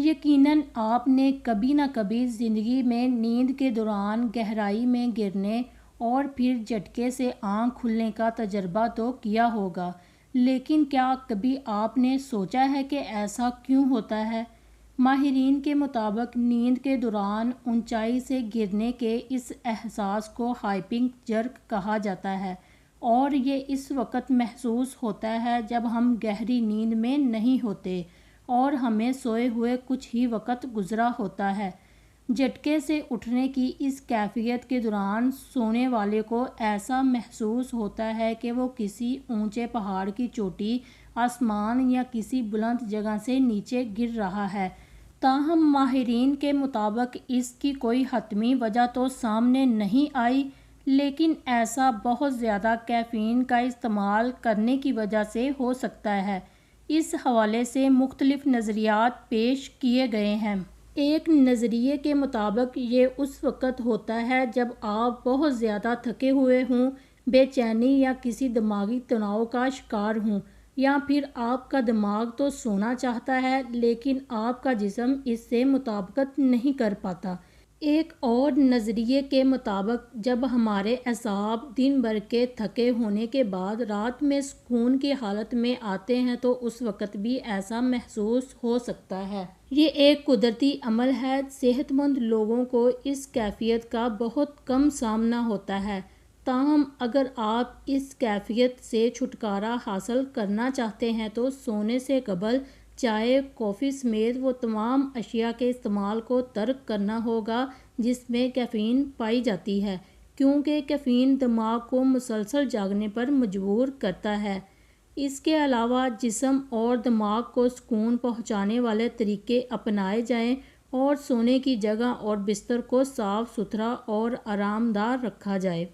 یقیناً آپ نے کبھی نہ کبھی زندگی میں نیند کے دوران گہرائی میں گرنے اور پھر جھٹکے سے آنکھ کھلنے کا تجربہ تو کیا ہوگا، لیکن کیا کبھی آپ نے سوچا ہے کہ ایسا کیوں ہوتا ہے؟ ماہرین کے مطابق نیند کے دوران اونچائی سے گرنے کے اس احساس کو ہائپنگ جرک کہا جاتا ہے، اور یہ اس وقت محسوس ہوتا ہے جب ہم گہری نیند میں نہیں ہوتے اور ہمیں سوئے ہوئے کچھ ہی وقت گزرا ہوتا ہے۔ جھٹکے سے اٹھنے کی اس کیفیت کے دوران سونے والے کو ایسا محسوس ہوتا ہے کہ وہ کسی اونچے پہاڑ کی چوٹی، آسمان یا کسی بلند جگہ سے نیچے گر رہا ہے۔ تاہم ماہرین کے مطابق اس کی کوئی حتمی وجہ تو سامنے نہیں آئی، لیکن ایسا بہت زیادہ کیفین کا استعمال کرنے کی وجہ سے ہو سکتا ہے۔ اس حوالے سے مختلف نظریات پیش کیے گئے ہیں۔ ایک نظریے کے مطابق یہ اس وقت ہوتا ہے جب آپ بہت زیادہ تھکے ہوئے ہوں، بے چینی یا کسی دماغی تناؤ کا شکار ہوں، یا پھر آپ کا دماغ تو سونا چاہتا ہے لیکن آپ کا جسم اس سے مطابقت نہیں کر پاتا۔ ایک اور نظریے کے مطابق جب ہمارے اعصاب دن بھر کے تھکے ہونے کے بعد رات میں سکون کی حالت میں آتے ہیں تو اس وقت بھی ایسا محسوس ہو سکتا ہے۔ یہ ایک قدرتی عمل ہے۔ صحت مند لوگوں کو اس کیفیت کا بہت کم سامنا ہوتا ہے۔ تاہم اگر آپ اس کیفیت سے چھٹکارا حاصل کرنا چاہتے ہیں تو سونے سے قبل چائے، کافی سمیت وہ تمام اشیاء کے استعمال کو ترک کرنا ہوگا جس میں کیفین پائی جاتی ہے، کیونکہ کیفین دماغ کو مسلسل جاگنے پر مجبور کرتا ہے۔ اس کے علاوہ جسم اور دماغ کو سکون پہنچانے والے طریقے اپنائے جائیں اور سونے کی جگہ اور بستر کو صاف ستھرا اور آرام دہ رکھا جائے۔